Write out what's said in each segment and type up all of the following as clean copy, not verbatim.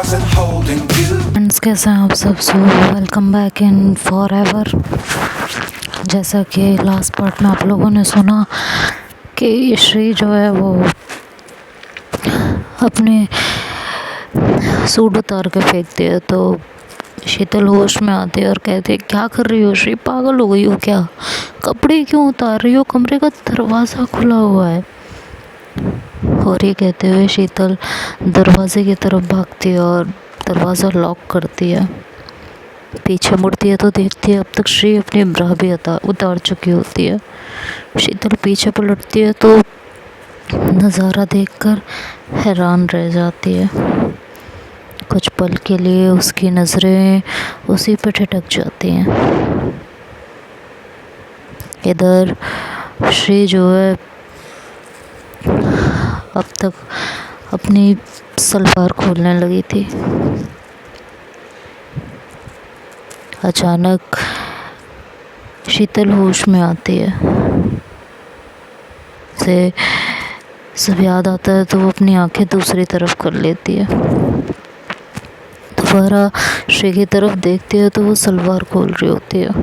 wasn't holding you. Friends, कैसे हैं आप सब? So welcome back in for ever. जैसा कि लास्ट पार्ट में आप लोगों ने सुना कि श्री जो है वो अपने सूट उतार के फेंक दिया, तो शीतल होश में आती है और कहती है, क्या कर रही हो श्री? पागल हो गई हो क्या? कपड़े क्यों उतार रही हो? कमरे का दरवाज़ा खुला हुआ है। और ये कहते हुए शीतल दरवाजे की तरफ भागती है और दरवाज़ा लॉक करती है। पीछे मुड़ती है तो देखती है अब तक श्री अपनी ब्रा भी उतार चुकी होती है। शीतल पीछे पलटती है तो नज़ारा देखकर हैरान रह जाती है। कुछ पल के लिए उसकी नज़रें उसी पर ठिठक जाती हैं। इधर श्री जो है अब तक अपनी सलवार खोलने लगी थी। अचानक शीतल होश में आती है। से सब याद आता है तो वो अपनी आंखें दूसरी तरफ कर लेती है। दोबारा श्री की तरफ देखती है तो वो सलवार खोल रही होती है।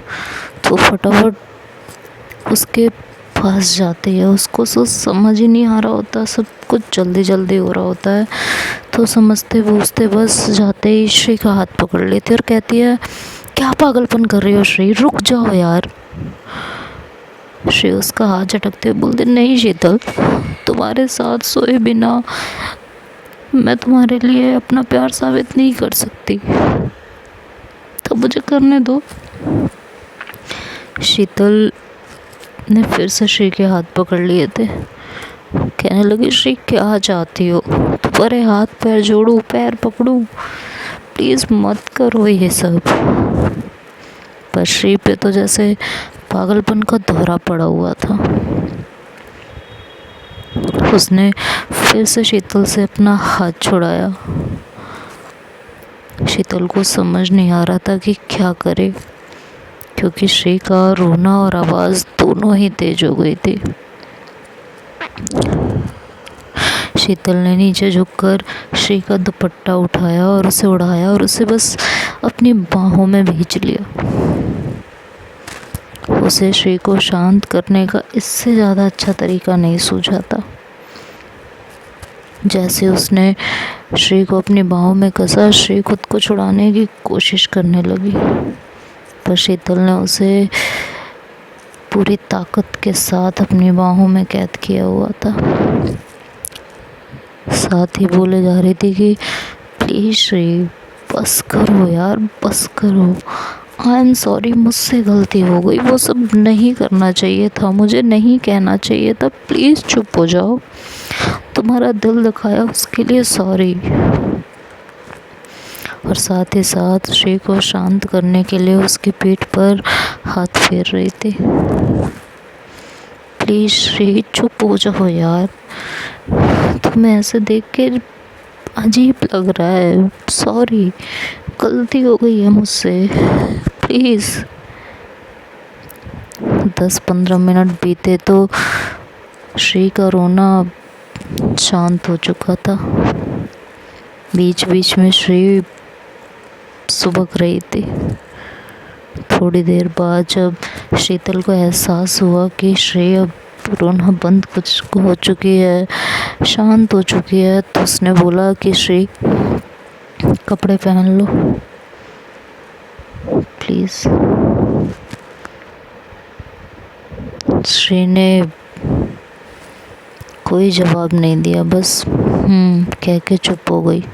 तो फटाफट उसके पास जाती है। उसको समझ ही नहीं आ रहा होता, सब कुछ जल्दी जल्दी हो रहा होता है। तो समझते बूझते बस जाते ही श्री का हाथ पकड़ लेती है और कहती है, क्या पागलपन कर रही हो श्री? रुक जाओ यार। श्री उसका हाथ झटकते हुए बोलते, नहीं शीतल, तुम्हारे साथ सोए बिना मैं तुम्हारे लिए अपना प्यार साबित नहीं कर सकती, तो मुझे करने दो। शीतल ने फिर से श्री के हाथ पकड़ लिए थे। कहने लगी, श्री क्या चाहती हो? तुम्हारे हाथ पैर जोड़ूं, पैर पकड़ूं? प्लीज़ मत करो ये सब। पर श्री पे तो जैसे पागलपन का दौरा पड़ा हुआ था। उसने फिर से शीतल से अपना हाथ छुड़ाया। शीतल को समझ नहीं आ रहा था कि क्या करे, क्योंकि श्री का रोना और आवाज़ दोनों ही तेज हो गई थी। शीतल ने नीचे झुककर श्री का दुपट्टा उठाया और उसे उड़ाया और उसे बस अपनी बाहों में भींच लिया। उसे श्री को शांत करने का इससे ज़्यादा अच्छा तरीका नहीं सूझा था। जैसे उसने श्री को अपनी बाहों में कसा, श्री खुद को छुड़ाने की कोशिश करने लगी, पर शीतल ने उसे पूरी ताकत के साथ अपनी बाहों में कैद किया हुआ था। साथ ही बोले जा रही थी कि प्लीज़ श्री बस करो यार, बस करो। आई एम सॉरी, मुझसे गलती हो गई, वो सब नहीं करना चाहिए था, मुझे नहीं कहना चाहिए था, प्लीज़ चुप हो जाओ, तुम्हारा दिल दुखाया उसके लिए सॉरी। और साथ ही साथ श्री को शांत करने के लिए उसकी पीठ पर हाथ फेर रही थी। प्लीज़ श्री चुप हो जाओ यार, तुम्हें ऐसे देख के अजीब लग रहा है, सॉरी, गलती हो गई है मुझसे, प्लीज़। 10-15 मिनट बीते तो श्री का रोना शांत हो चुका था। बीच बीच में श्री सुबक रही थी। थोड़ी देर बाद जब शीतल को एहसास हुआ कि श्री अब रोना बंद कुछ हो चुकी है, शांत हो चुकी है, तो उसने बोला कि श्री कपड़े पहन लो प्लीज़। श्री ने कोई जवाब नहीं दिया, बस कह के चुप हो गई,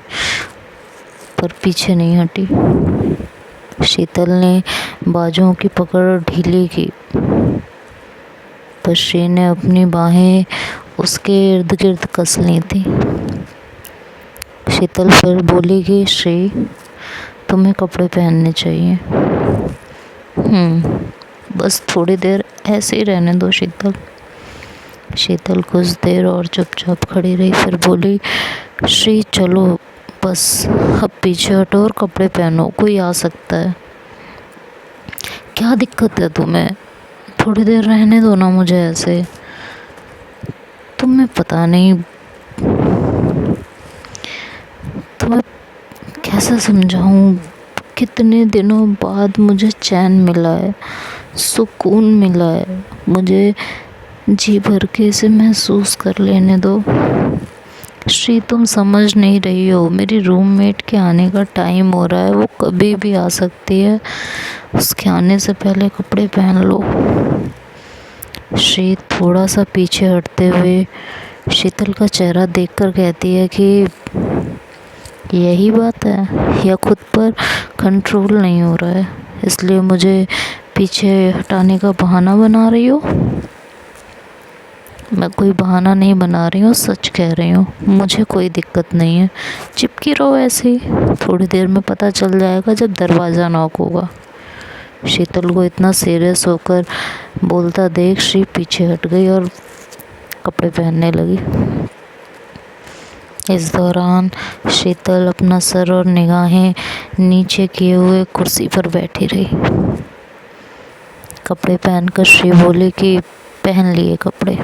पर पीछे नहीं हटी। शीतल ने बाजुओं की पकड़ ढीली की, पर श्री ने अपनी बाहें उसके इर्द गिर्द कस ली थी। शीतल फिर बोली कि श्री तुम्हें कपड़े पहनने चाहिए। बस थोड़ी देर ऐसे ही रहने दो शीतल। शीतल कुछ देर और चुपचाप खड़ी रही, फिर बोली, श्री चलो बस, अब पीछे हटो और कपड़े पहनो, कोई आ सकता है। क्या दिक्कत है तुम्हें? थोड़ी देर रहने दो ना मुझे ऐसे। तुम्हें पता नहीं, तुम्हें कैसे समझाऊं, कितने दिनों बाद मुझे चैन मिला है, सुकून मिला है। मुझे जी भर के इसे महसूस कर लेने दो। श्री, तुम समझ नहीं रही हो, मेरी रूममेट के आने का टाइम हो रहा है, वो कभी भी आ सकती है। उसके आने से पहले कपड़े पहन लो। श्री थोड़ा सा पीछे हटते हुए शीतल का चेहरा देखकर कहती है कि यही बात है, या खुद पर कंट्रोल नहीं हो रहा है इसलिए मुझे पीछे हटाने का बहाना बना रही हो। मैं कोई बहाना नहीं बना रही हूँ, सच कह रही हूँ। मुझे कोई दिक्कत नहीं है, चिपकी रहो ऐसे ही। थोड़ी देर में पता चल जाएगा जब दरवाज़ा नॉक होगा। शीतल को इतना सीरियस होकर बोलता देख श्री पीछे हट गई और कपड़े पहनने लगी। इस दौरान शीतल अपना सर और निगाहें नीचे किए हुए कुर्सी पर बैठी रही। कपड़े पहनकर श्री बोली कि पहन लिए कपड़े,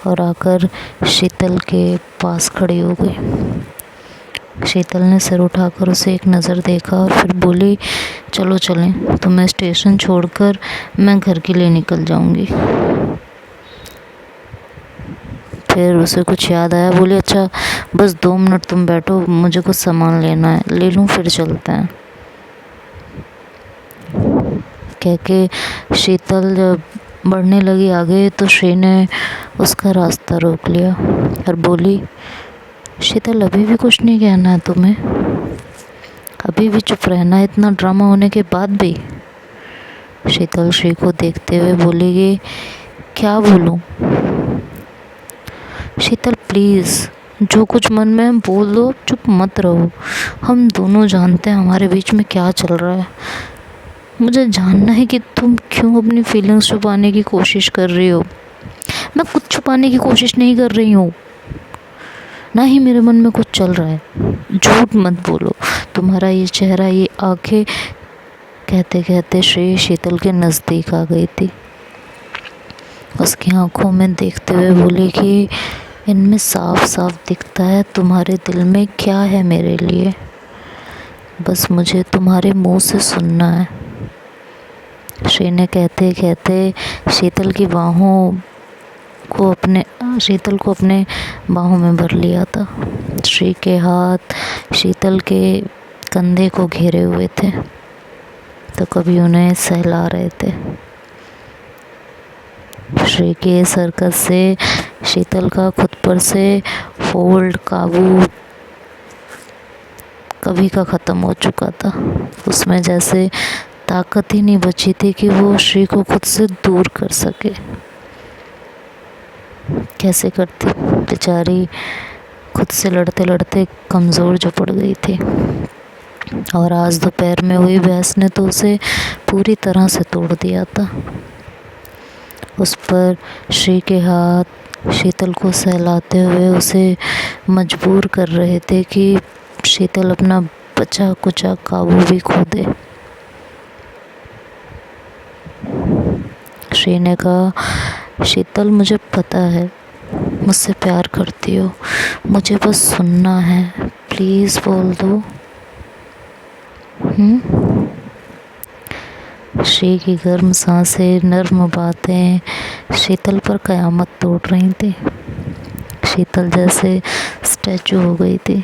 और आकर शीतल के पास खड़ी हो गई। शीतल ने सिर उठाकर उसे एक नज़र देखा और फिर बोली, चलो चलें, तुम्हें स्टेशन छोड़कर मैं घर के लिए निकल जाऊंगी। फिर उसे कुछ याद आया, बोली अच्छा बस 2 मिनट तुम बैठो, मुझे कुछ सामान लेना है, ले लूँ फिर चलते हैं। कह के शीतल जब बढ़ने लगी आगे तो श्री ने उसका रास्ता रोक लिया और बोली, शीतल अभी भी कुछ नहीं कहना है तुम्हें? अभी भी चुप रहना है इतना ड्रामा होने के बाद भी? शीतल श्री को देखते हुए बोली कि क्या बोलूं? शीतल प्लीज़, जो कुछ मन में है बोल दो, चुप मत रहो। हम दोनों जानते हैं हमारे बीच में क्या चल रहा है। मुझे जानना है कि तुम क्यों अपनी फीलिंग्स छुपाने की कोशिश कर रही हो। मैं कुछ छुपाने की कोशिश नहीं कर रही हूँ, ना ही मेरे मन में कुछ चल रहा है। झूठ मत बोलो, तुम्हारा ये चेहरा, ये आंखें। कहते कहते श्री शीतल के नज़दीक आ गई थी। उसकी आंखों में देखते हुए बोली कि इनमें साफ साफ दिखता है तुम्हारे दिल में क्या है मेरे लिए। बस मुझे तुम्हारे मुंह से सुनना है। श्री ने कहते कहते शीतल को अपने बाहों में भर लिया था। श्री के हाथ शीतल के कंधे को घेरे हुए थे तो कभी उन्हें सहला रहे थे। श्री के सरकस से शीतल का खुद पर से होल्ड, काबू कभी का ख़त्म हो चुका था। उसमें जैसे ताकत ही नहीं बची थी कि वो श्री को खुद से दूर कर सके। कैसे करती बेचारी, खुद से लड़ते लड़ते कमज़ोर जो पड़ गई थी। और आज दोपहर में हुई बहस ने तो उसे पूरी तरह से तोड़ दिया था। उस पर श्री के हाथ शीतल को सहलाते हुए उसे मजबूर कर रहे थे कि शीतल अपना बचा कुचा काबू भी खो दे। श्री ने कहा, शीतल मुझे पता है मुझसे प्यार करती हो, मुझे बस सुनना है, प्लीज़ बोल दो। श्री की गर्म सांसें, नर्म बातें शीतल पर कयामत तोड़ रही थी। शीतल जैसे स्टैचू हो गई थी।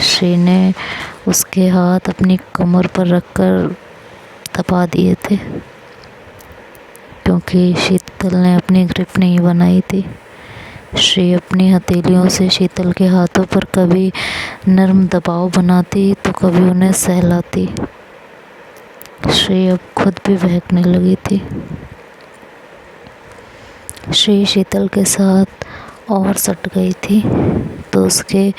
श्री ने उसके हाथ अपनी कमर पर रखकर दबा दिए थे क्योंकि शीतल ने अपनी ग्रिप नहीं बनाई थी। श्री अपनी हथेलियों से शीतल के हाथों पर कभी नर्म दबाव बनाती तो कभी उन्हें सहलाती। श्री अब खुद भी बहकने लगी थी। श्री शीतल के साथ और सट गई थी तो उसके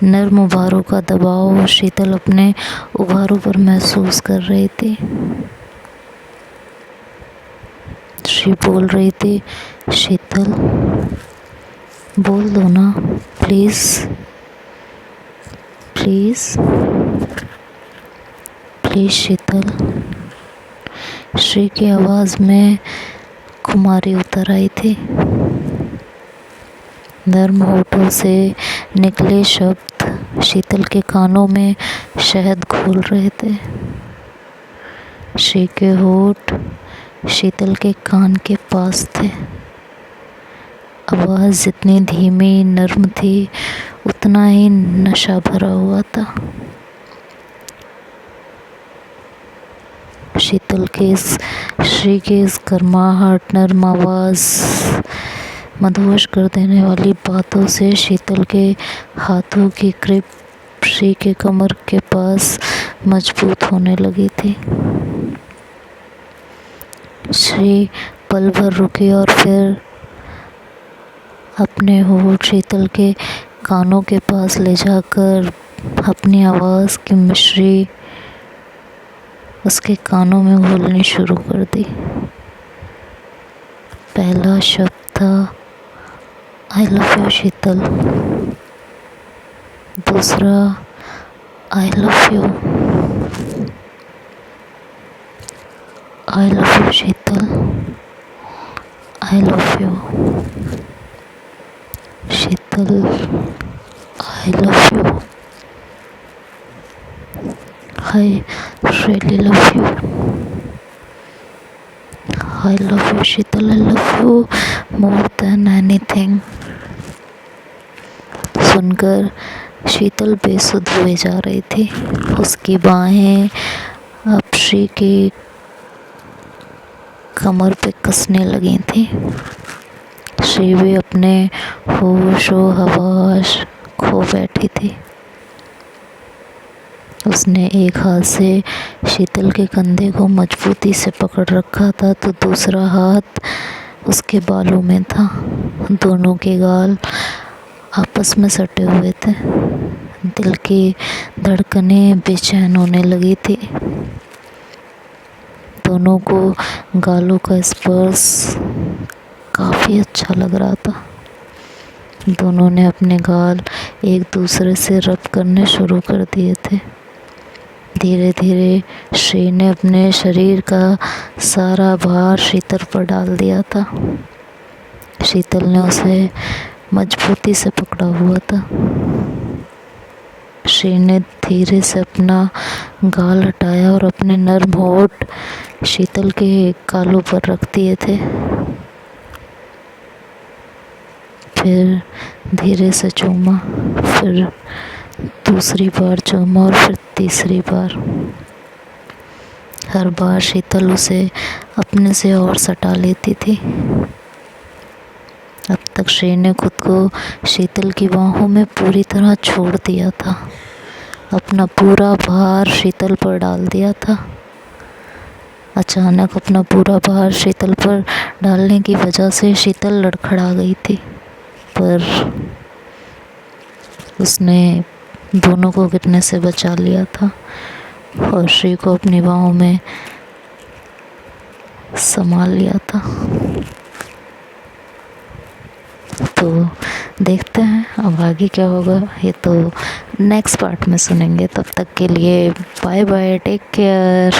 नर्म उभारों का दबाव शीतल अपने उभारों पर महसूस कर रही थी। श्री बोल रही थी, शीतल बोल दो ना, प्लीज़ प्लीज़ प्लीज़ शीतल। श्री की आवाज़ में खुमारी उतर आई थी। नर्म होठों से निकले शब्द शीतल के कानों में शहद घोल रहे थे। श्री के होठ शीतल के कान के पास थे। आवाज़ जितनी धीमी नर्म थी उतना ही नशा भरा हुआ था। श्री के इस गर्माहट नर्म आवाज़ मदहोश कर देने वाली बातों से शीतल के हाथों की ग्रिप श्री के कमर के पास मजबूत होने लगी थी। श्री पल भर रुकी और फिर अपने होठ शीतल के कानों के पास ले जाकर अपनी आवाज़ की मिश्री उसके कानों में घोलनी शुरू कर दी। पहला शब्द था आई लव यू शीतल। दूसरा I love you. I love you Sheetal. I love you Sheetal. I love you. I really love you. I love you Sheetal. I love you more than anything। सुनकर शीतल बेसुध हुए जा रही थी। उसकी बाहें अब श्री की कमर पे कसने लगी थी। श्री भी अपने होश व हवास खो बैठी थी। उसने एक हाथ से शीतल के कंधे को मजबूती से पकड़ रखा था तो दूसरा हाथ उसके बालों में था। दोनों के गाल आपस में सटे हुए थे। दिल की धड़कनें बेचैन होने लगी थी। दोनों को गालों का स्पर्श काफ़ी अच्छा लग रहा था। दोनों ने अपने गाल एक दूसरे से रब करने शुरू कर दिए थे। धीरे धीरे श्री ने अपने शरीर का सारा भार शीतल पर डाल दिया था। शीतल ने उसे मजबूती से पकड़ा हुआ था। श्री ने धीरे से अपना गाल हटाया और अपने नर्म होठ शीतल के गालों पर रख दिए थे। फिर धीरे से चूमा, फिर दूसरी बार चूमा और फिर तीसरी बार। हर बार शीतल उसे अपने से और सटा लेती थी। अब तक श्री ने खुद को शीतल की बाहों में पूरी तरह छोड़ दिया था। अपना पूरा भार शीतल पर डाल दिया था। अचानक अपना पूरा भार शीतल पर डालने की वजह से शीतल लड़खड़ा गई थी, पर उसने दोनों को गिरने से बचा लिया था और श्री को अपनी बाहों में संभाल लिया था। तो देखते हैं अब आगे क्या होगा, ये तो नेक्स्ट पार्ट में सुनेंगे। तब तक के लिए बाय बाय, टेक केयर।